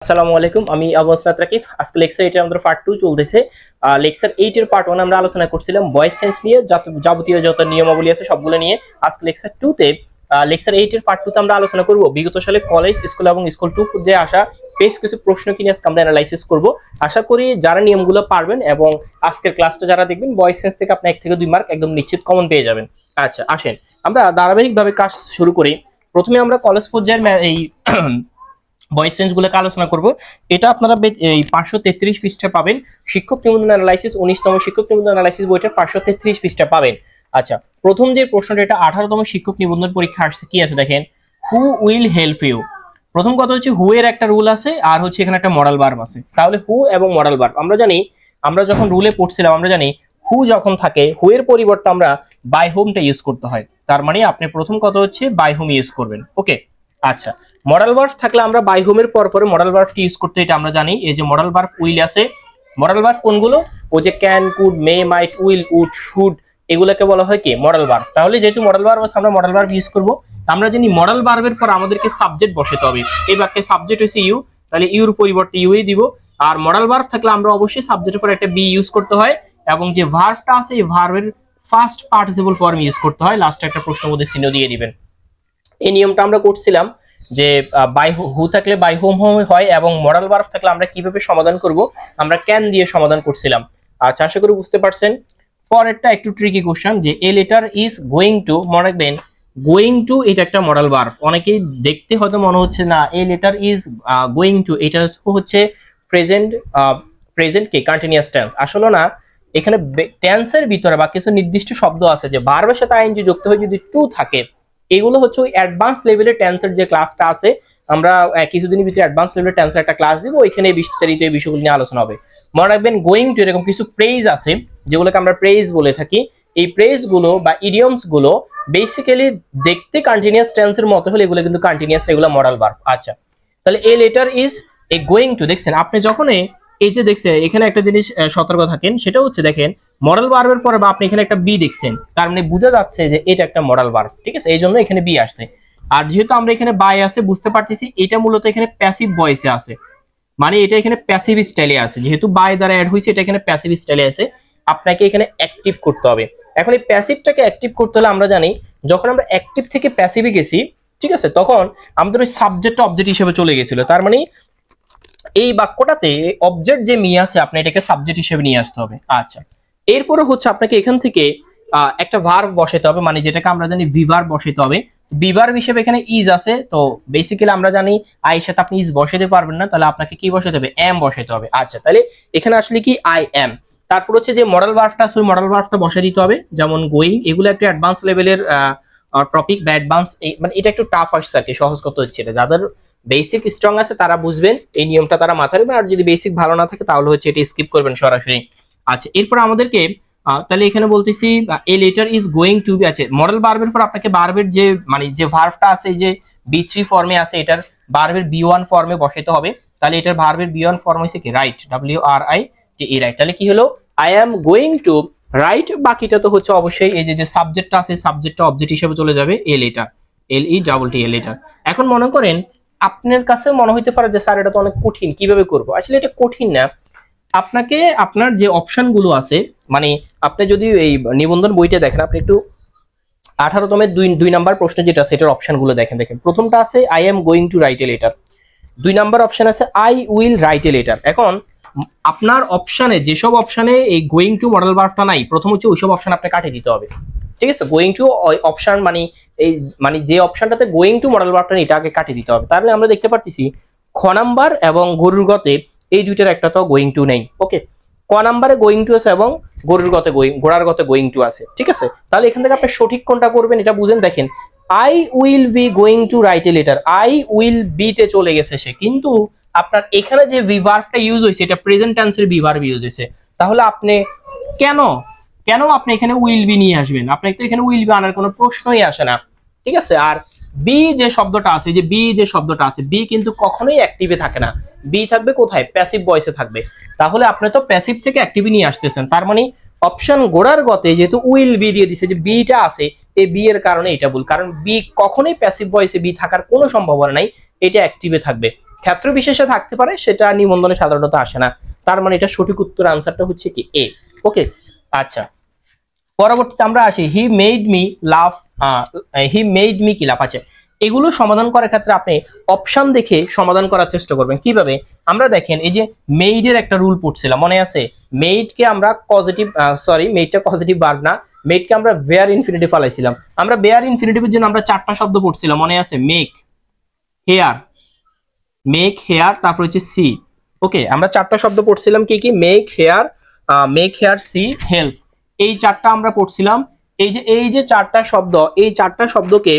আসসালামু আলাইকুম, আমি আবু আসরাত রাকিব। আজকে লেকচার 8 এর আমাদের পার্ট 2 চলতেছে। লেকচার 8 এর পার্ট 1 আমরা আলোচনা করছিলাম ভয়েস সেন্স নিয়ে, যাবতীয় যত নিয়মাবলী আছে সবগুলো নিয়ে। আজকে লেকচার 2 তে লেকচার 8 এর পার্ট 2 তে আমরা আলোচনা করব বিগত সালে কলেজ, স্কুল এবং স্কুল 2 যে আসা বেশ কিছু প্রশ্ন কি নিয়ে আজকে আমরা অ্যানালাইসিস করব। আশা করি যারা নিয়মগুলো পারবেন এবং আজকের ক্লাসটা যারা দেখবেন ভয়েস সেন্স থেকে আপনি 1 থেকে 2 মার্ক একদম নিশ্চিত কমন পেয়ে যাবেন। আচ্ছা, আসেন আমরা ধারাবাহিকভাবে কাজ শুরু করি। প্রথমে আমরা কলেজ পর্যায়ের এই ভয়েস চেঞ্জ গুলোকে আলোচনা করব। এটা আপনারা এই 533 পৃষ্ঠা পাবেন। শিক্ষক নিবন্ধন অ্যানালাইসিস 19তম শিক্ষক নিবন্ধন অ্যানালাইসিস বইটার 533 পৃষ্ঠা পাবেন। আচ্ছা, প্রথম যে প্রশ্নটা, এটা 18তম শিক্ষক নিবন্ধন পরীক্ষা আসছে, কি আছে দেখেন, হু উইল হেল্প ইউ। প্রথম কথা হচ্ছে হু এর একটা রুল আছে, আর হচ্ছে এখানে একটা মডাল ভার্ব আছে। তাহলে হু এবং মডাল ভার্ব আমরা জানি, আমরা যখন রুলে পড়ছিলাম আমরা জানি হু যখন থাকে, হু এর পরিবর্তে আমরা বাই হোমটা ইউজ করতে হয়। তার মানে আপনি প্রথম কথা হচ্ছে বাই হোম ইউজ করবেন। ওকে, আচ্ছা, মডাল ভার্ব থাকলে আমরা বাই হোমের পরে মডাল ভার্বটি ইউজ করতে, এটা আমরা জানি। এই যে মডাল ভার্ব উইল আছে, মডাল ভার্ব কোনগুলো, ও যে can, could, may, might, will, would, should, এগুলোকে বলা হয় কি মডাল ভার্ব। তাহলে যেহেতু মডাল ভার্ব আছে আমরা মডাল ভার্ব ইউজ করব। আমরা জানি মডাল ভার্বের পর আমাদেরকে সাবজেক্ট বসাতে হবে। এই বাক্যে সাবজেক্ট হচ্ছে ইউ, তাহলে ইউর পরিবর্তে ইউই দিব। আর মডাল ভার্ব থাকলে আমরা অবশ্যই সাবজেক্টের পর একটা বি ইউজ করতে হয়, এবং যে ভার্বটা আছে এই ভার্বের ফার্স্ট পার্টিসিপল ফর্ম ইউজ করতে হয়। লাস্টে একটা প্রশ্নবোধক চিহ্ন দিয়ে দিবেন। এই নিয়মটা আমরা করছিলাম যে বাই হু থাকলে বাই হোম হয়, এবং মডাল ভার্ব থাকলে আমরা কিভাবে সমাধান করব, আমরা ক্যান দিয়ে সমাধান করছিলাম। আচ্ছা, আশা করি বুঝতে পারছেন। পরেরটা একটু ট্রিকি কোশ্চেন, যে এ লেটার ইজ গোয়িং টু, মনে রাখবেন গোয়িং টু এটা একটা মডাল ভার্ব। অনেকেই দেখতে হয়তো মনে হচ্ছে না এ লেটার ইজ গোয়িং টু, এটা হচ্ছে প্রেজেন্ট কি কন্টিনিউয়াস টেন্স। আসলে না, এখানে টেন্সের ভিতরে বা কিছু নির্দিষ্ট শব্দ আছে যে ভার্বের সাথে আইএনজি যুক্ত হয়ে যদি টু থাকে, এগুলো হচ্ছে ওই অ্যাডভান্স লেভেলের টেন্সের যে ক্লাসটা আছে, আমরা কিছুদিনের ভিতরে অ্যাডভান্স লেভেলের টেন্সের একটা ক্লাস দিব, ওইখানে বিস্তারিত এই বিষয়গুলো নিয়ে আলোচনা হবে। মনে রাখবেন গোয়িং টু এরকম কিছু প্রেজ আছে যেগুলোকে আমরা প্রেজ বলে থাকি। এই প্রেজ গুলো বা ইডিয়মস গুলো বেসিক্যালি দেখতে কন্টিনিউয়াস টেন্সের মতো হলে এগুলো কিন্তু কন্টিনিউয়াস, এগুলো মডাল ভার্ব। আচ্ছা, তাহলে এ letter is a going to, দেখছেন আপনি যখন এই যে দেখছেন এখানে একটা জিনিস সতর্ক থাকেন, সেটা হচ্ছে দেখেন মডাল ভার্বের পরে বা আপনি এখানে একটা বি দেখছেন, তার মানে বোঝা যাচ্ছে যে এটা একটা মডাল ভার্ব, ঠিক আছে, এই জন্য এখানে বি আসছে। আর যেহেতু আমরা এখানে বাই আছে বুঝতে পারতেছি এটা মূলত এখানে প্যাসিভ ভয়েসে আছে, মানে এটা এখানে প্যাসিভ স্টাইলে আছে। যেহেতু বাই দ্বারা অ্যাড হয়েছে, এটা এখানে প্যাসিভ স্টাইলে আছে, আপনাকে এখানে অ্যাক্টিভ করতে হবে। এখন এই প্যাসিভটাকে অ্যাক্টিভ করতে হলে আমরা জানি যখন আমরা অ্যাক্টিভ থেকে প্যাসিভে গেছি, ঠিক আছে, তখন আমাদের ওই সাবজেক্ট অবজেক্ট হিসেবে চলে গেছিল। তার মানে এই বাক্যটাতে অবজেক্ট যে মি আছে, আপনি এটাকে সাবজেক্ট হিসেবে নিয়ে আসতে হবে। আচ্ছা, এরপরে হচ্ছে আপনাকে এখান থেকে একটা ভার্ব বসাতে হবে, মানে যেটাকে আমরা জানি ভি ভার্ব বসাতে হবে। ভি ভার্ব হিসেবে এখানে ইজ আছে, তো বেসিক্যালি আমরা জানি আই এর সাথে আপনি ইজ বসাতে পারবেন না, তাহলে আপনাকে কি বসাতে হবে, এম বসাতে হবে। আচ্ছা, তাহলে এখানে আসলে কি আই এম। তারপর হচ্ছে যে মডাল ভার্বটা আছে, ওই মডাল ভার্বটা বসিয়ে দিতে হবে, যেমন গোয়িং। এগুলো একটু অ্যাডভান্স লেভেলের টপিক বা অ্যাডভান্স, মানে এটা একটু টাফ আসছে আর কি, সহজ কত হচ্ছে এটা। যাদের বেসিক স্ট্রং আছে তারা বুঝবেন, এই নিয়মটা তারা মাথায় রাখবেন, আর যদি বেসিক ভালো না থাকে তাহলে হচ্ছে এটা স্কিপ করবেন সরাসরি। আচ্ছা, এরপর আমাদেরকে তাহলে এখানে বলতেছি a letter is going to be আছে, মডেল ভার্বের পর আপনাকে ভার্বের যে মানে যে ভার্বটা আছে যে বি3 ফর্মে আছে, এটার ভার্বের বি1 ফর্মে বসাতে হবে। তাহলে এটার ভার্বের বি1 ফর্ম হইছে কি রাইট, WRITE রাইট। তাহলে কি হলো, I am going to right. বাকিটা তো হচ্ছে অবশ্যই এই যে সাবজেক্টটা আছে, সাবজেক্টটা অবজেক্ট হিসেবে চলে যাবে এ লেটার, LETT লেটার। এখন মনে করেন আপনার কাছে মনে হইতে পারে যে স্যার এটা তো অনেক কঠিন, কিভাবে করব। আসলে এটা কঠিন না, আপনাকে আপনার যে অপশনগুলো আছে, মানে আপনি যদি এই নিবন্ধন বইটা দেখেন, আপনি একটু 18তমের 2 নাম্বার প্রশ্ন যেটা আছে এটার অপশনগুলো দেখেন। প্রথমটা আছে I am going to write a letter, 2 number option আছে I will write a letter. এখন আপনার অপশনে যেসব অপশনে এই গোয়িং টু মডেল ভার্বটা নাই, প্রথম হচ্ছে ওইসব অপশন আপনি কাটিয়ে দিতে হবে, ঠিক আছে। গোয়িং টু অপশন মানে এই মানে যে অপশনটাতে গোয়িং টু মডেল ভার্বটা নেই, এটা আগে কাটিয়ে দিতে হবে। তাহলে আমরা দেখতে পাচ্ছি খ নাম্বার এবং গরুর গতে এই দুইটার একটা তো গোয়িং টু নেই। ওকে, ক নাম্বারে গোয়িং টু আছে এবং ঘোড়ার গতে গোয়িং টু আছে, ঠিক আছে। তাহলে এখান থেকে আপনি সঠিক কোনটা করবেন এটা বুঝেন। দেখেন I will be going to write a letter, I will be তে চলে গেছে সে, কিন্তু আপনার এখানে যে ভি ভার্বটা ইউজ হয়েছে এটা প্রেজেন্ট টেন্সের ভি ভার্ব ইউজ হয়েছে। তাহলে আপনি কেন আপনি এখানে উইল বি নিয়ে আসবেন, আপনাকে তো এখানে উইল বি আনার কোনো প্রশ্নই আসে না, ঠিক আছে। আর বি যে শব্দটা আছে, যে বি যে শব্দটা আছে, বি কিন্তু কখনোই অ্যাক্টিভে থাকে না, বি থাকবে কোথায়, প্যাসিভ ভয়েসে থাকবে। তাহলে আপনি তো প্যাসিভ থেকে অ্যাক্টিভে নিয়ে আসতেছেন, তার মানে অপশন গোড়ার গতে যেহেতু উইল বি দিয়ে দিছে, যে বিটা আছে, এই বি এর কারণে এটা ভুল, কারণ বি কখনোই প্যাসিভ ভয়েসে বি থাকার কোনো সম্ভাবনা নাই, এটা অ্যাক্টিভে থাকবে। ক্ষেত্র বিশেষে থাকতে পারে, সেটা নিবন্ধনে সাধারণত আসে না। তার মানে এটা সঠিক উত্তর, আনসারটা হচ্ছে কি এ। ওকে, আচ্ছা পরবর্তীতে আমরা আসি he made me love. He made me কি লাভ। আচ্ছা এগুলো সমাধান করার ক্ষেত্রে আপনি অপশন দেখে সমাধান করার চেষ্টা করবেন। কিভাবে? আমরা দেখেন এই যে মেইডের একটা রুল পড়ছিলাম, মনে আছে? মেইডকে আমরা পজিটিভ, মেইডটা পজিটিভ ভার্ব না, মেইডকে আমরা বেয়ার ইনফিনিটিভ ফলাইছিলাম। আমরা বেয়ার ইনফিনিটিভের জন্য আমরা চারটা শব্দ পড়ছিলাম, মনে আছে? মেক হেয়ার, তারপর হচ্ছে সি। ওকে, আমরা চারটা শব্দ পড়ছিলাম, কি কি? Make hear, see, help. এই চারটা আমরা পড়ছিলাম। এই যে চারটা শব্দ, এই চারটা শব্দকে,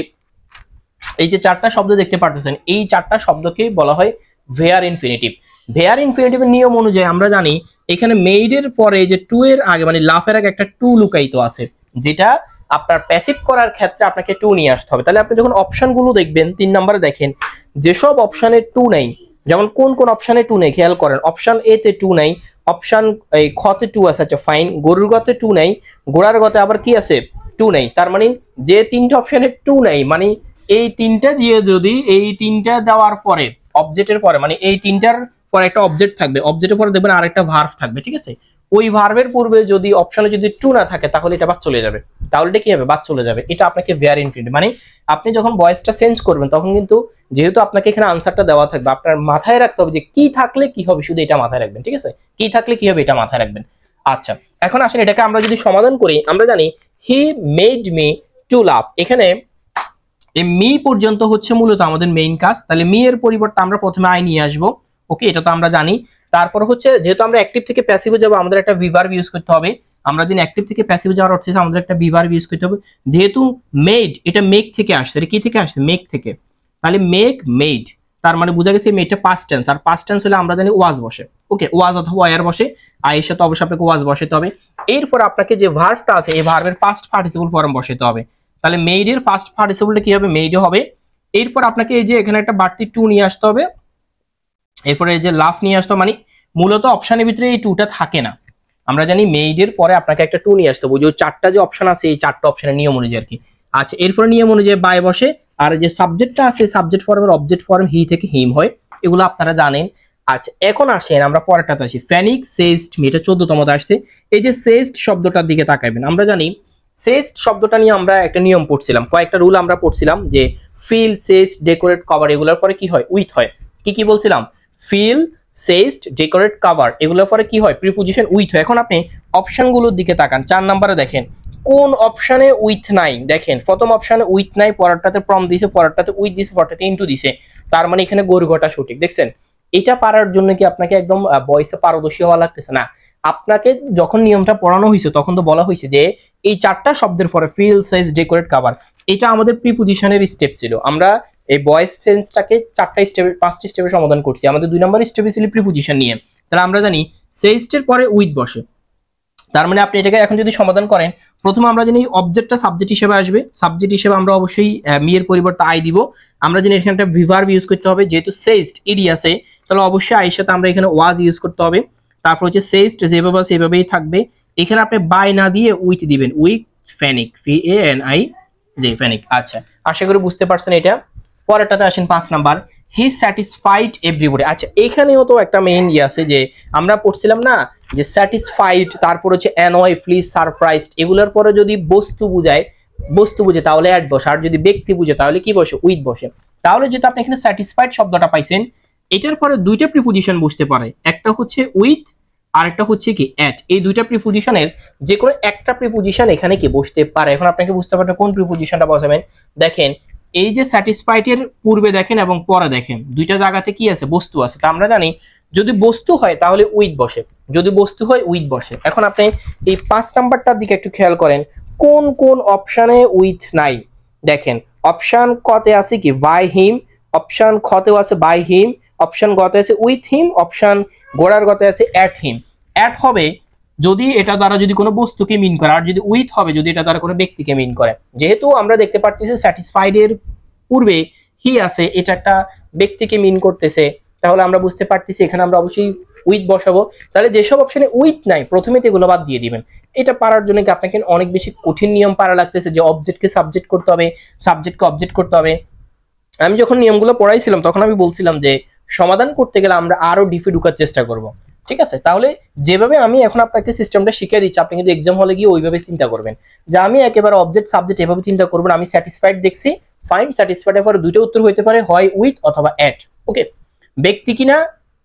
এই যে চারটা শব্দ দেখতে পারতেছেন, এই চারটা শব্দকে বলা হয় ভেয়ার ইনফিনিটিভ। ভেয়ার ইনফিনিটিভের নিয়ম অনুযায়ী আমরা জানি এখানে মেইডের পরে যে টু এর আগে মানে লাফের আগে একটা টু লুকায়িত আছে, যেটা আপনার প্যাসিভ করার ক্ষেত্রে আপনাকে টু নিয়ে আসতে হবে। তাহলে আপনি যখন অপশনগুলো দেখবেন 3 নম্বরে দেখেন যেসব অপশনে টু নেই, যেমন কোন কোন অপশনে টু নেই খেয়াল করেন। অপশন এ তে টু নেই, অপশন এই খ তে টু আছে, আচ্ছা ফাইন। গরুর গতে টু নেই, ঘোড়ার গতে আবার কি আছে? টু নেই। তার মানে যে তিনটা অপশনে টু নেই, মানে এই তিনটা দিয়ে যদি এই তিনটা দেওয়ার পরে অবজেক্টের পরে, মানে এই তিনটার পরে একটা অবজেক্ট থাকবে, অবজেক্টের পরে দেখবেন আরেকটা ভার্ব থাকবে, ঠিক আছে? ওই ভার্বের পূর্বে যদি অপশনে যদি টু না থাকে তাহলে এটা বাদ চলে যাবে। তাহলে এটা কি হবে? বাদ চলে যাবে। এটা আপনাকে ভেয়ার ইনফিনিটিভ, মানে আপনি যখন ভয়েসটা চেঞ্জ করবেন তখন কিন্তু যেহেতু আপনাকে এখানে আনসারটা দেওয়া থাকবে, আপনার মাথায় রাখতে হবে যে কি থাকলে কি হবে, শুধু এটা মাথায় রাখবেন, ঠিক আছে? কি থাকলে কি হবে এটা মাথায় রাখবেন। আচ্ছা এখন আসেন এটাকে আমরা যদি সমাধান করি, আমরা জানি হি মেড মি টু লাভ। এখানে এই মি পর্যন্ত হচ্ছে মূলত আমাদের মেইন কাজ। তাহলে মি এর পরিবর্তে আমরা প্রথমে আই নিয়ে আসবো। ওকে, এটা তো আমরা জানি। তারপর হচ্ছে যেহেতু আমরা অ্যাক্টিভ থেকে প্যাসিভে যাব, আমাদের একটা ভিভার্ব ইউজ করতে হবে। আমরা যদি অ্যাক্টিভ থেকে প্যাসিভে যাওয়ার অর্থ আমাদের একটা ভিভার্ব ইউজ করতে হবে। যেহেতু মেড এটা মেক থেকে আসছে, এটা কি থেকে আসছে? মেক থেকে। তাহলে মেক মেড, তার মানে বোঝা গেছে মেডটা পাস্ট টেন্স, আর পাস্ট টেন্স হলে আমরা জানি ওয়াজ বসে। ওকে, ওয়াজ অথবা ওয়ার বসে, আয়ের সাথে অবশ্যই আপনাকে ওয়াজ বসাতে হবে। এরপর আপনাকে যে ভার্বটা আছে এই ভার্বের পাস্ট পার্টিসিপল ফর্ম বসাতে হবে। তাহলে মেইডের ফার্স্ট পার্টিসিপলটা কি হবে? মেইডে হবে। এরপর আপনাকে এই যে এখানে একটা বাড়তি টু নিয়ে আসতে হবে, এরপরে এই যে লাভ নিয়ে আসতে হবে। মানে মূলত অপশনের ভিতরে এই টুটা থাকে না, আমরা জানি মেইডের পরে আপনাকে একটা টু নিয়ে আসতে হবে। যে চারটা যে অপশন আছে এই চারটা অপশনের নিয়ম অনুযায়ী আর কি। আচ্ছা এরপর নিয়ম অনুযায়ী বাই বসে, আর যে সাবজেক্টটা আছে সাবজেক্ট ফর্মের অবজেক্ট ফর্ম হি থেকে হিম হয়, এগুলো আপনারা জানেন। আচ্ছা এখন আসেন আমরা পরেরটাতে আসি। ফ্যানিক সেজড মি, এটা 14তমতে আসছে। এই যে সেজড শব্দটার দিকে তাকাবেন, আমরা জানি সেজড শব্দটা নিয়ে আমরা একটা নিয়ম পড়ছিলাম, কয়েকটা রুল আমরা পড়ছিলাম যে ফিল, সেজড, ডেকোরেট, কভার এগুলোর পরে কি হয়? উইথ হয়। কি কি বলছিলাম? ফিল, সেজড, ডেকোরেট, কভার এগুলোর পরে কি হয়? প্রিপোজিশন উইথ হয়। এখন আপনি অপশনগুলোর দিকে তাকান, 4 নম্বরে দেখেন কোন অপশনে উইথ নাই। দেখেন প্রথম অপশনে উইথ নাই, পরেরটাতে প্রম দিছে, পরেরটাতে উইথ দিছে, পরেরটাতে ইনটু দিছে। তার মানে এখানে গরুঘটা সঠিক। দেখছেন? এটা পারার জন্য কি আপনাকে একদম ভয়েসে পারদর্শী হওয়া লাগতেছে না। আপনাকে যখন নিয়মটা পড়ানো হয়েছে তখন তো বলা হয়েছে যে এই চারটা শব্দের পরে ফিল, সেজ, ডেকোরেট, কভার, এটা আমাদের প্রিপোজিশনের স্টেপ ছিল। আমরা এই ভয়েস সেন্সটাকে 4টা স্টেপে 5টি স্টেপে সমাধান করছি। আমাদের 2 নম্বর স্টেপে ছিল প্রিপোজিশন নিয়ে। তাহলে আমরা জানি সেজের পরে উইথ বসে। তার মানে আপনি এটাকে এখন যদি সমাধান করেন, প্রথমে আমরা জানি অবজেক্টটা সাবজেক্ট হিসেবে আসবে। সাবজেক্ট হিসেবে আমরা অবশ্যই মি এর পরিবর্তে আই দিব। আমরা জানি এখানে একটা ভিভার্ব ইউজ করতে হবে, যেহেতু সেজড ইডি আছে তাহলে অবশ্যই আইয়ের সাথে আমরা এখানে ওয়াজ ইউজ করতে হবে। তারপর হচ্ছে সেজড যেভাবে আছে সেভাবেই থাকবে। এখানে আপনি বাই না দিয়ে উইথ দিবেন, উইথ ফ্যানিক, FANI যে ফ্যানিক। আচ্ছা আশা করি বুঝতে পারছেন এটা। পরেরটাতে আসেন 5 নাম্বার, হি স্যাটিসফাইড এভরিবডি। আচ্ছা এখানেও তো একটা মেইন ইয়ে আছে যে আমরা পড়ছিলাম না যে স্যাটিসফাইড, তারপর হচ্ছে অ্যানয়, প্লিজ, সারপ্রাইজড এগুলোর পরে যদি বস্তু বুঝে তাহলে অ্যাড বসে, আর যদি ব্যক্তি বুঝে তাহলে কি বসে? উইথ বসে। তাহলে যেটা আপনি এখানে স্যাটিসফাইড শব্দটা পাইছেন, এটার পরে দুইটা প্রিপোজিশন বসতে পারে, একটা হচ্ছে উইথ আর একটা হচ্ছে কি অ্যাট। এই দুইটা প্রিপোজিশনের যে কোনো একটা প্রিপোজিশন এখানে কি বসতে পারে। এখন আপনাকে বুঝতে পারবেন কোন প্রিপোজিশনটা বসাবেন। দেখেন এই যে স্যাটিসফাইড এর পূর্বে দেখেন এবং পরে দেখেন দুইটা জায়গাতে কি আছে? বস্তু আছে। তা আমরা জানি যদি বস্তু হয় তাহলে উইথ বসে, যদি বস্তু হয় উইথ বসে। এখন আপনি এই 5 নাম্বারটার দিকে একটু খেয়াল করেন কোন কোন অপশনে উইথ নাই। দেখেন অপশন কতে আছে কি? বাই হিম, অপশন খতেও আছে বাই হিম, অপশন গতে আছে উইথ হিম, অপশন গোড়ার গতে আছে অ্যাট হিম। অ্যাট হবে যদি এটা দ্বারা যদি কোনো বস্তুকে মিন করে, আর যদি উইথ হবে যদি এটা দ্বারা কোনো ব্যক্তিকে মিন করে। যেহেতু আমরা দেখতে পাচ্ছি স্যাটিসফাইড এর পূর্বে হি আছে, এটা একটা ব্যক্তিকে মিন করতেছে, তাহলে আমরা বুঝতে পারতেছি এখানে আমরা অবশ্যই উইথ বসাবো। তাহলে যেসব অপশনে উইথ নাই প্রথমে এগুলো বাদ দিয়ে দিবেন। এটা পারার জন্য কি আপনাকে অনেক বেশি কঠিন নিয়ম পারা লাগতেছে যে অবজেক্টকে সাবজেক্ট করতে হবে, সাবজেক্টকে অবজেক্ট করতে হবে। আমি যখন নিয়মগুলো পড়াইছিলাম তখন আমি বলছিলাম যে সমাধান করতে গেলে আমরা আরো ডিপে ঢোকার চেষ্টা করব। ঠিক আছে, তাহলে যেভাবে আমি এখন আপনাকে সিস্টেমটা শিখিয়ে দিচ্ছি, আপনি কিন্তু এক্সাম হলে গিয়ে ওইভাবে চিন্তা করবেন যে আমি একেবারে অবজেক্ট সাবজেক্ট এভাবে চিন্তা করব না। আমি স্যাটিসফাইড দেখছি, ফাইন, স্যাটিসফাইড এর পরে দুটো উত্তর হতে পারে, হয় উইথ অথবা অ্যাট। ওকে, ব্যক্তি কিনা,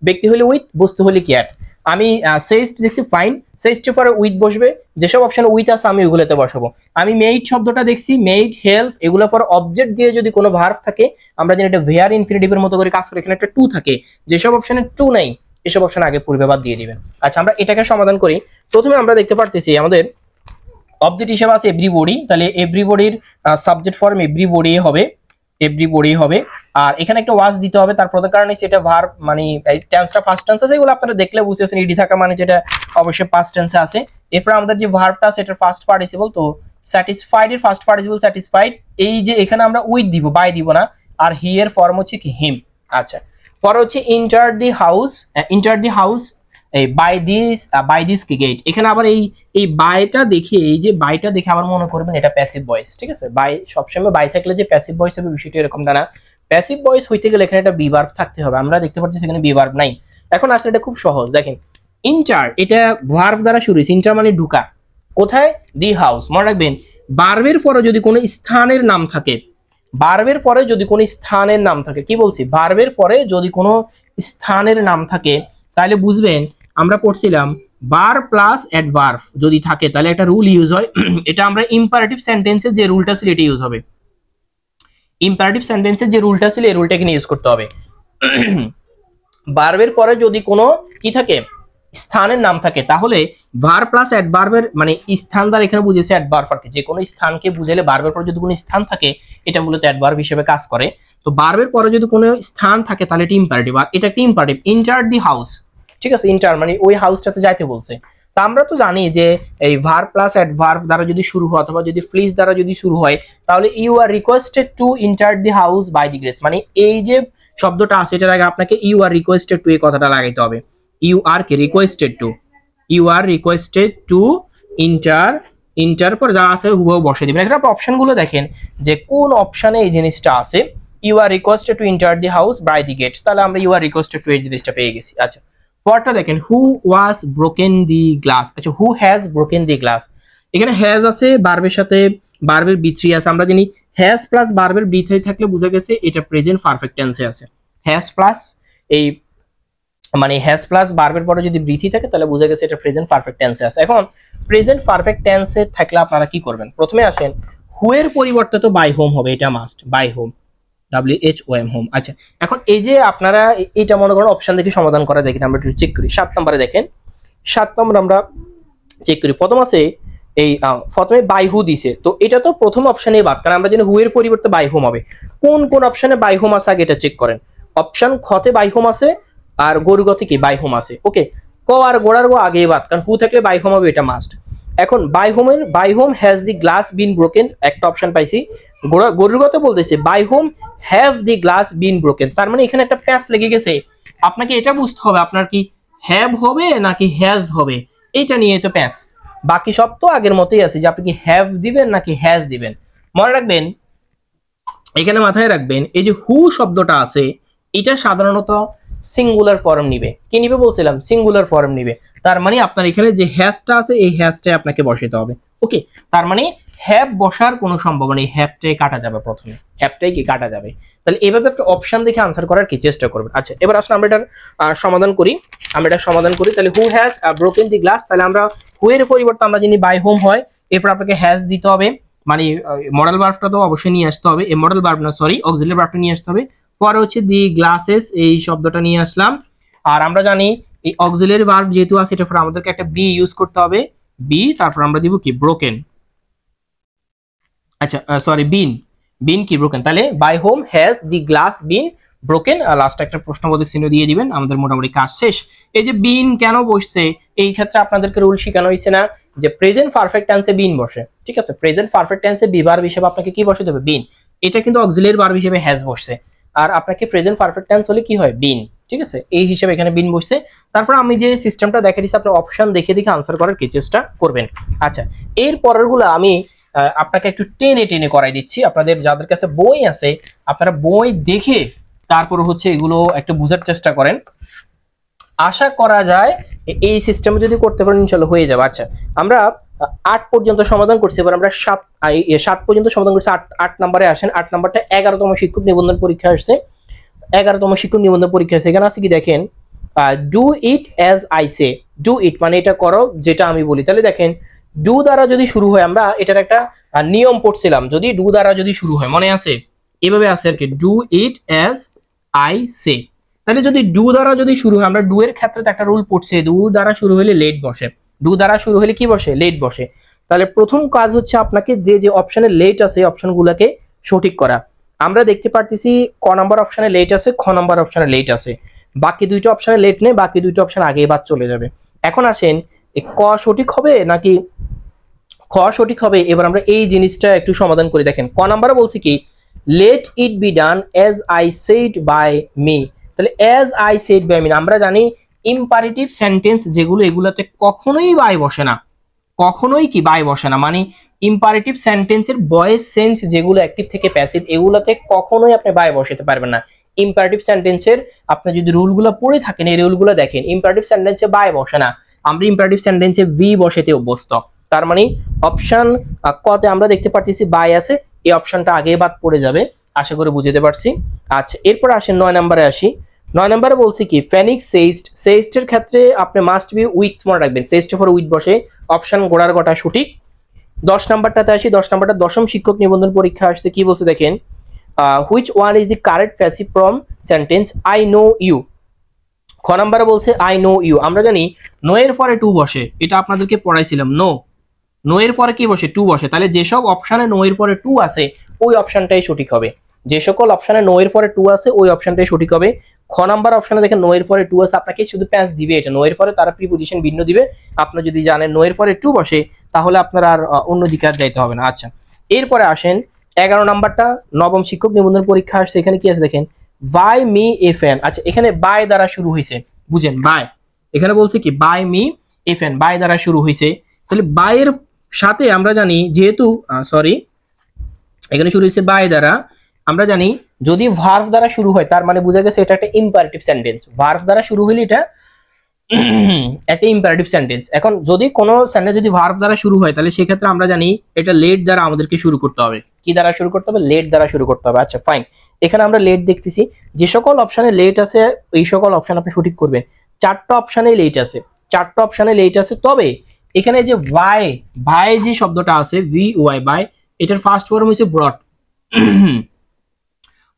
ব্যক্তি হলে উইথ, বস্তু হলে কি অ্যাট। আমি সেইজড দেখছি, ফাইন, সেইজড এর পরে উইথ বসবে, যেসব অপশন উইথ আছে আমি ওগুলোতে বসাবো। আমি মেইড শব্দটা দেখছি, মেইড, হেল্প, এগুলোর পর অবজেক্ট দিয়ে যদি কোনো ভার্ব থাকে, আমরা জানি এটা ভেয়ার ইনফিনিটিভের মতো করে কাজ করে, এখানে একটা টু থাকে, যেসব অপশনে টু নাই এসব অপশন আগে পূর্বে বাদ দিয়ে দিবেন। আচ্ছা, আমরা এটাকে সমাধান করি। প্রথমে আমরা দেখতে পারতেছি আমাদের অবজেক্ট হিসেবে আছে এভরিবডি, তাহলে এভরিবডির সাবজেক্ট ফর্ম এভরিবডি হবে, এভরিবডি হবে। আর এখানে একটা ওয়াজ দিতে হবে, তার প্রধান কারণ হচ্ছে এটা ভার্ব, মানে টেন্সটা ফার্স্ট টেন্স আছে, এগুলো আপনারা দেখলে বুঝতেছেন। ইডি থাকা মানে যেটা অবশ্যই পাস্ট টেন্সে আছে। এরপর আমাদের যে ভার্বটা আছে এটার ফার্স্ট পার্টিসিপল, তো স্যাটিসফাইড এর ফার্স্ট পার্টিসিপল স্যাটিসফাইড, এই যে এখানে আমরা উইথ দিব, বাই দিব না। আর হি এর ফর্ম হচ্ছে কি হিম। আচ্ছা, পরে হচ্ছে inter the house, inter the house এই বাই দিস কি গেট। এখানে আবার এই বাইটা দেখে, এই যে বাইটা দেখে আবার মনে করবেন এটা প্যাসিভ ভয়েস। ঠিক আছে, বাই সবসময় বাই থাকলে যে প্যাসিভ ভয়েস হবে বিষয়টা এরকম না। প্যাসিভ ভয়েস হইতে গেলে এখানে একটা বি ভার্ব থাকতে হবে। আমরা দেখতে পাচ্ছি সেখানে বি ভার্ব নাই। এখন আসলে এটা খুব সহজ, দেখেন ইন্টার এটা ভার্ব দ্বারা শুরু হয়েছে, ইন্টার মানে ঢুকা। কোথায়? The house. মনে রাখবেন ভার্বের পরে যদি কোনো স্থানের নাম থাকে, ভার্বের পরে যদি কোনো স্থানের নাম থাকে, কি বলছি, ভার্বের পরে যদি কোনো স্থানের নাম থাকে তাহলে বুঝবেন, আমরা পড়ছিলাম বার প্লাস অ্যাডভার্ব যদি থাকে তাহলে একটা রুল ইউজ হয়। এটা আমরা ইম্পারেটিভ সেন্টেন্সে যে রুলটা ছিল এটা ইউজ হবে। ইম্পারেটিভ সেন্টেন্সে যে রুলটা ছিল এই রুলটাকে ইউজ করতে হবে। ভার্বের পরে যদি কোনো কি থাকে, স্থানের নাম থাকে, তাহলে ভার্ব প্লাস অ্যাডভার্বের মানে স্থান দ্বারা এখানে বুঝেছে অ্যাডভার্ব আর কি, যে কোনো স্থানকে বুঝাইলে ভার্বের পরে যদি কোনো স্থান থাকে এটা মূলত অ্যাডভার্ব হিসেবে কাজ করে। তো ভার্বের পরে যদি কোনো স্থান থাকে তাহলে এটা ইম্পারেটিভ, আর এটা একটা ইম্পারেটিভ। ইন্টার দি হাউস, ঠিক আছে, ইন্টার মানে ওই হাউসটাতে যাইতে বলছে। তা আমরা তো জানি যে এই ভার্ব প্লাস অ্যাডভার্ব দ্বারা যদি শুরু হয় অথবা যদি ফ্লিজ দ্বারা যদি শুরু হয় তাহলে you are requested to enter the house by the grace, মানে এই যে শব্দটা আছে এটার আগে আপনাকে ইউ আর রিকোয়েস্টেড টু এই কথাটা লাগাইতে হবে। ইউ আর কি requested to, you are requested to enter, enter পর যা আছে হুবহু বসে দিবেন। এখানে আপনি অপশনগুলো দেখেন যে কোন অপশনে এই জিনিসটা আছে, you are requested to enter the house by the gate, তাহলে আমরা ইউ আর রিকোয়েস্টেড টু এই জিনিসটা পেয়ে গেছি। আচ্ছা, পরটা দেখেন হু ওয়াজ ব্রোকেন দি গ্লাস। আচ্ছা, who has broken the glass, এখানে হ্যাজ আছে ভার্বের সাথে, ভার্বের বি3 আছে। আমরা জানি হ্যাজ প্লাস ভার্বের বি3 থাকলে বোঝা গেছে এটা প্রেজেন্ট পারফেক্ট টেন্সে আছে। হ্যাজ প্লাস এই মানে হ্যাজ প্লাস ভার্বের পরে যদি বি3 থাকে তাহলে বোঝা গেছে এটা প্রেজেন্ট পারফেক্ট টেন্সে আছে। এখন প্রেজেন্ট পারফেক্ট টেন্সে থাকলে আপনারা কি করবেন, প্রথমে আসেন হু এর পরিবর্তে তো বাই হোম হবে, এটা must, by whom, WHOM whom. আচ্ছা, এখন এই যে আপনারা এটা মনে করেন অপশন দেখে সমাধান করা যায় কিনা আমরা একটু চেক করি। 7 নম্বরে দেখেন, 7 নম্বর আমরা চেক করি। প্রথম আছে এই প্রথমে বাই হু দিছে, তো এটা তো প্রথম অপশনে বাদ, কারণ আমরা জানি হু এর পরিবর্তে বাই হোম হবে। কোন কোন অপশনে বাই হোম আছে আগে এটা চেক করেন। অপশন খতে বাই হোম আছে আর গরুগতে কি বাই হোম আছে। ওকে, ক আর গোড়ার গো আগেই বাদ, কারণ হু থাকলে বাই হোম হবে, এটা মাস্ট। এখন by whom has the glass been broken, একটা অপশন পাইছি। গরুগতে বলতেছে by whom have the glass been broken, তার মানে এখানে একটা প্যাচ লেগে গেছে। আপনাকে এটা বুঝতে হবে আপনার কি হ্যাভ হবে নাকি হ্যাজ হবে, এইটা নিয়ে তো প্যাচ। বাকি সব তো আগের মতোই আছে, যে আপনি কি হ্যাভ দিবেন নাকি হ্যাজ দিবেন। মনে রাখবেন, এখানে মাথায় রাখবেন এই যে হু শব্দটা আছে এটা সাধারণত সিঙ্গুলার ফর্ম নিবে। কি নিবে বলছিলাম, সিঙ্গুলার ফর্ম নিবে। তার মানে আপনার এখানে যে হ্যাজটা আছে এই হ্যাজটাই আপনাকে বসাতে হবে। ওকে, তার মানে হ্যাভ বসার কোনো সম্ভাবনা নেই, হ্যাভটাই কাটা যাবে, প্রথমে হ্যাভটাই কি কাটা যাবে। তাহলে এভাবে একটা অপশন দেখে আনসার করার কি চেষ্টা করবেন। আচ্ছা, এবার আসলে আমরা এটার সমাধান করি। তাহলে হু হ্যাজ ব্রোকেন দি গ্লাস, তাহলে আমরা হু এর পরিবর্তে আমরা জানি বাই হোম হয়, এরপর আপনাকে হ্যাজ দিতে হবে, মানে মডেল ভার্বটা তো অবশ্যই নিয়ে আসতে হবে, এই মডেল ভার্ব না সরি অক্সিলারি ভার্বটা নিয়ে আসতে হবে। পরে হচ্ছে দি গ্লাসেস এই শব্দটা নিয়ে আসলাম। আর আমরা জানি এই অক্সিলারি ভার্ব যেহেতু আছে এটা পর আমাদেরকে একটা বি ইউজ করতে হবে, বি, তারপর আমরা দিব কি ব্রোকেন। আচ্ছা সরি বিন কি ব্রোকেন, তাহলে by whom has the glass been broken. Last একটা প্রশ্নবোধক চিহ্ন দিয়ে দিবেন, আমাদের মোটামুটি কাজ শেষ। এই যে বিন কেন বসছে, এই ক্ষেত্রে আপনাদেরকে রুল শেখানো হয়েছে না যে প্রেজেন্ট পারফেক্ট টেন্সে বিন বসে। ঠিক আছে, প্রেজেন্ট পারফেক্ট টেন্সে বি ভার্ব হিসেবে আপনাকে কি বসাতে হবে, বিন। এটা কিন্তু অক্সিলারি ভার্ব হিসেবে হ্যাজ বসছে, আর আপনাকে প্রেজেন্ট পারফেক্ট টেন্স হলে কি হয়, বিন। ঠিক আছে, এই হিসেবে এখানে বিন বসছে। তারপর আমি যে সিস্টেমটা দেখে দিচ্ছি আপনি অপশন দেখে দেখে আনসার করার কি চেষ্টা করবেন। আচ্ছা, এর পরের গুলো আমি আপনাকে একটু টেনে টেনে করাই দিচ্ছি। আপনাদের যাদের কাছে বই আছে আপনারা বই দেখে তারপর হচ্ছে এগুলো একটু বোঝার চেষ্টা করেন। আশা করা যায় এই সিস্টেমে যদি করতে পারেন ইনশাআল্লাহ হয়ে যাবে। আচ্ছা আমরা 8 পর্যন্ত সমাধান করছি, এবার আমরা 7 পর্যন্ত সমাধান করছি। 8 নম্বরে আসেন। 8 নম্বরটা 11তম শিক্ষক নিবন্ধন পরীক্ষা আসছে। 11তম শিক্ষক নিবন্ধন পরীক্ষা আছে। এখানে আছে কি দেখেন, do it as I say. Do it মানে এটা করো যেটা আমি বলি। তাহলে দেখেন ডু দ্বারা যদি শুরু হয়, আমরা এটার একটা নিয়ম পড়ছিলাম, যদি ডু দ্বারা যদি শুরু হয় মনে আছে এভাবে আছে আর কি, do it as I say. তাহলে যদি ডু দ্বারা যদি শুরু হয়, আমরা ডু এর ক্ষেত্রে তো একটা রুল পড়ছে, ডু দ্বারা শুরু হলে লেট বসে। ডু দ্বারা শুরু হলে কি বসে? লেট বসে। তাহলে প্রথম কাজ হচ্ছে আপনাকে যে যে অপশনে লেট আছে অপশনগুলোকে সঠিক করা। আমরা দেখতে পারতেছি ক নাম্বার অপশনে লেট আছে, খ নাম্বার অপশনে লেট আছে, বাকি দুইটা অপশনে লেট নেই, বাকি দুইটা অপশন আগে বাদ চলে যাবে। এখন আসেন ক সঠিক হবে নাকি খ সঠিক হবে, এবার আমরা এই জিনিসটা একটু সমাধান করে দেখেন। ক নাম্বারে বলছি কি, let it be done as I said by me. তাহলে as I said by me, আমরা জানি ইম্পারেটিভ সেন্টেন্স যেগুলো এগুলোতে কখনোই বাই বসে না, কখনোই কি বাই বসে না, মানে ইম্পারেটিভ সেন্টেন্সের ভয়েস চেঞ্জ যেগুলো অ্যাক্টিভ থেকে প্যাসিভ এগুলোতে কখনোই আপনি বাই বসাতে পারবেন না। ইম্পারেটিভ সেন্টেন্সের আপনি যদি রুলগুলো পড়ে থাকেন, এই রুলগুলো দেখেন, ইম্পারেটিভ সেন্টেন্সে বাই বসে না, আমরা ইম্পারেটিভ সেন্টেন্সে ভি বসাতে অভ্যস্ত। তার মানে অপশন কতে আমরা দেখতে পাচ্ছি বাই আছে, এই অপশনটা আগে বাদ পড়ে যাবে। আশা করি বুঝতে পারছি। আচ্ছা এরপর আসেন 9 নম্বরে আসি। 9 নম্বরে বলছি কি, ফেনিক্স সেইস্ট। সেইস্টের ক্ষেত্রে আপনি মাস্ট বি উইথ মনে রাখবেন, সেইস্ট ফর উইথ বসে, অপশন গোড়ার গোটা সঠিক। 10 নম্বরটাতে আসি। 10 নম্বরটা দশম শিক্ষক নিবন্ধন পরীক্ষা আসছে, কি বলছে দেখেন, which one is the correct passive form sentence I know you. খ নম্বরে বলছে আই নো ইউ। আমরা জানি নো এর পরে টু বসে, এটা আপনাদেরকে পড়াইছিলাম। নো এর পরে কি বসে? টু বসে। তাহলে যেসব অপশনে নো এর পরে টু আছে ওই অপশনটাই সঠিক হবে। যে সকল অপশনে নো এর পরে টু আছে ওই অপশনটাই সঠিক হবে। খ নাম্বার অপশনে দেখেন নো এর পরে টু আছে, আপনাকে শুধু প্যাস দিবে, এটা নো এর পরে তারা প্রিপোজিশন ভিন্ন দিবে। আপনি যদি জানেন নো এর পরে টু বসে তাহলে আপনার আর অন্যদিকে আর যাইতে হবে না। আচ্ছা এরপরে আসেন 11 নাম্বারটা, নবম শিক্ষক নিবন্ধন পরীক্ষা আসছে। এখানে কি আছে দেখেন, বাই মি এ ফ্যান। আচ্ছা এখানে বাই দ্বারা শুরু হয়েছে, বুঝেন বাই, এখানে বলছে কি by me a fan, by দ্বারা শুরু হয়েছে। তাহলে বাই এর সাথে আমরা জানি যেহেতু এখানে শুরু হয়েছে বাই দ্বারা, আমরা জানি যদি ভার্ব দ্বারা শুরু হয় তার মানে বোঝা গেছে এটা একটা ইম্পারেটিভ সেন্টেন্স। ভার্ব দ্বারা শুরু হলে এটা একটা ইম্পারেটিভ সেন্টেন্স। এখন যদি কোনো সেন্টেন্স যদি ভার্ব দ্বারা শুরু হয় তাহলে সেক্ষেত্রে আমরা জানি এটা লেট দ্বারা আমাদেরকে শুরু করতে হবে। কি দ্বারা শুরু করতে হবে? লেট দ্বারা শুরু করতে হবে। আচ্ছা ফাইন, এখানে আমরা লেট দেখতেছি, যে সকল অপশনে লেট আছে এই সকল অপশন আপনি সঠিক করবেন। 4টা অপশনে লেট আছে, 4টা অপশনে লেট আছে। তবে এখানে যে ভাই যে শব্দটা আছে ভি ওয়াই বাই, এটার ফার্স্ট ফর্ম হচ্ছে ব্রট।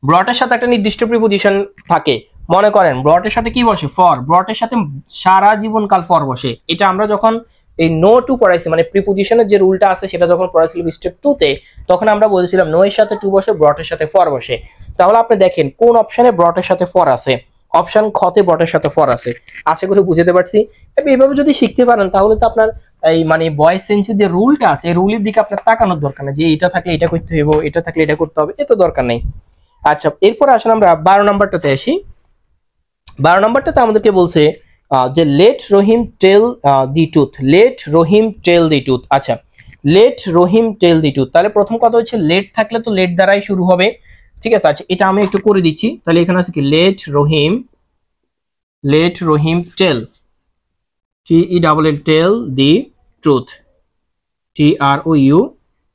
ব্রটের সাথে একটা নির্দিষ্ট প্রিপোজিশন থাকে, মনে করেন ব্রটের সাথে কি বসে? ফর। ব্রটের সাথে সারা জীবনকাল ফর বসে। এটা আমরা যখন এই নো টু পড়াইছি, মানে প্রিপোজিশনের যে রুলটা আছে সেটা যখন পড়াইছিলাম স্টেপ 2 তে, তখন আমরা বলেছিলাম নো এর সাথে টু বসে, ব্রটের সাথে ফর বসে। তাহলে আপনি দেখেন কোন অপশনে ব্রটের সাথে ফর আছে, অপশন খতে ব্রটের সাথে ফর আছে। আশা করি বুঝতে পারছি। এইভাবে যদি শিখতে পারেন তাহলে তো আপনার এই মানে ভয়েস চেঞ্জের যে রুলটা আছে এই রুলের দিকে আপনার তাকানোর দরকার নেই, যে এটা থাকলে এটা করতে হবে, এটা থাকলে এটা করতে হবে, এত দরকার নেই। আচ্ছা এরপর আসলে আমরা 12 নম্বরটাতে আসি। 12 নম্বরটাতে আমাদেরকে বলছে যে let Rahim tell the truth. Let Rahim tell the truth. আচ্ছা let Rahim tell the truth, তাহলে প্রথম কথা হচ্ছে লেট থাকলে তো লেট দ্বারাই শুরু হবে, ঠিক আছে। আচ্ছা এটা আমি একটু করে দিচ্ছি। তাহলে এখানে আছে কি let Rahim tell, T E double L tell the truth, T R O U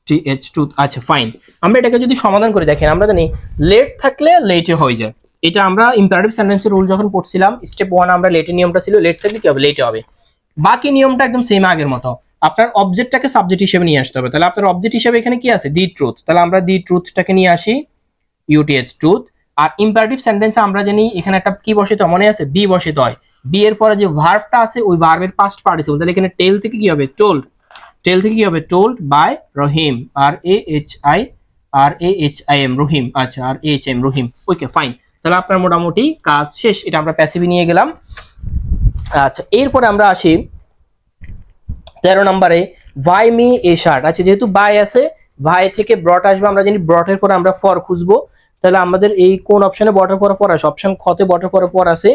T H truth. আচ্ছা ফাইন, আমরা এটাকে যদি সমাধান করে দেখেন, আমরা জানি লেট থাকলে লেটে হয়ে যায়। এটা আমরা ইম্পারেটিভ সেন্টেন্সের রুল যখন পড়ছিলাম স্টেপ 1 আমরা লেটের নিয়মটা ছিল, লেট থাকলে কি হবে? লেটে হবে। বাকি নিয়মটা একদম সেম আগের মতো, আপনার অবজেক্টটাকে সাবজেক্ট হিসেবে নিয়ে আসতে হবে। তাহলে আপনার অবজেক্ট হিসেবে এখানে কি আছে? দি ট্রুথ। তাহলে আমরা দি ট্রুথটাকে নিয়ে আসি, ইউটিএইচ ট্রুথ। আর ইম্পারেটিভ সেন্টেন্সে আমরা জানি এখানে একটা কি বসিত হয়, মনে আছে? বি বসিত হয়। বি এর পরে যে ভার্বটা আছে ওই ভার্বের পাস্ট পার্টিসিপল। তাহলে এখানে টেল থেকে কি হবে? টোল্ড। টেল থেকে কি হবে? Told by Rahim, R A H I M, Rahim. আচ্ছা R A H M, Rahim. Okay fine, তাহলে আপনার মোটামুটি কাজ শেষ। এটা আমরা প্যাসিভে নিয়ে গেলাম। আচ্ছা এরপরে আমরা আসি 13 নম্বরে, ভাই মি এ শার্ট। আচ্ছা যেহেতু বাই আছে, ভাই থেকে ব্রট আসবে, আমরা জানি ব্রটের পরে আমরা ফর খুঁজবো। তাহলে আমাদের এই কোন অপশনে বটের পরে পর আসে? অপশন খতে বটের পরে পর আছে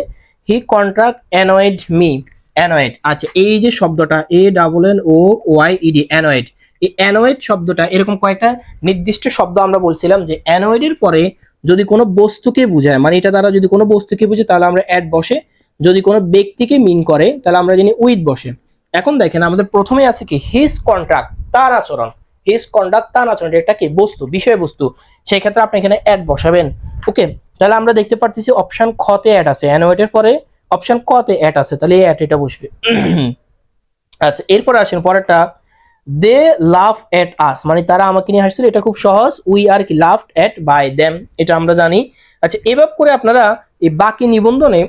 he contract annoyed me. Annoyed. আচ্ছা এই যে শব্দটা A double N O Y E D, annoyed. এই অ্যানয়েড শব্দটা এরকম কয়েকটা নির্দিষ্ট শব্দ আমরা বলছিলাম যে অ্যানয়েডের পরে যদি কোনো বস্তুকে বোঝায়, মানে এটা দ্বারা যদি কোনো বস্তুকে বোঝে তাহলে আমরা অ্যাট বসে, যদি কোনো ব্যক্তিকে মিন করে তাহলে আমরা জানি উইথ বসে। এখন দেখেন আমাদের প্রথমে আছে কি হিজ কন্ট্রাক্ট, তার আচরণ, হিজ কন্ডাক্ট তার আচরণ, এটা কি বস্তু, বিষয়বস্তু, সেই ক্ষেত্রে আপনি এখানে অ্যাট বসাবেন। ওকে, তাহলে আমরা দেখতে পাচ্ছি অপশন খ তে অ্যাট আছে, অ্যানোয়েটের পরে অপশন ক তে অ্যাট আছে, তাহলে এই অ্যাট এটা বসবে। আচ্ছা এরপর আসেন পরেরটা, দে লাভ এট আস, মানে তারা আমাকে নিয়ে হাসছিল, এটা খুব সহজ, উই আর কি লাভড এট বাই দেম, এটা আমরা জানি। আচ্ছা এভাবে করে আপনারা এই বাকি নিবন্ধনে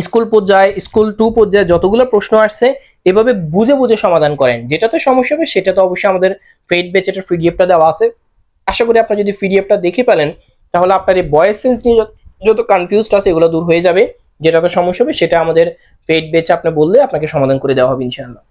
স্কুল পর্যায়ে, স্কুল 2 পর্যায়ে যতগুলো প্রশ্ন আসছে এভাবে বুঝে বুঝে সমাধান করেন। যেটাতে সমস্যা হবে সেটা তো অবশ্যই আমাদের পেইড ব্যাচের পিডিএফটা দেওয়া আছে, আশা করি আপনারা যদি পিডিএফটা দেখে পেলেন তাহলে আপনার এই ভয়েস সেন্স নিয়ে যত কনফিউজড আছে এগুলো দূর হয়ে যাবে। যেটাতে সমস্যা হবে সেটা আমাদের পেইড ব্যাচে আপনি বললে আপনাকে সমাধান করে দেওয়া হবে ইনশাআল্লাহ।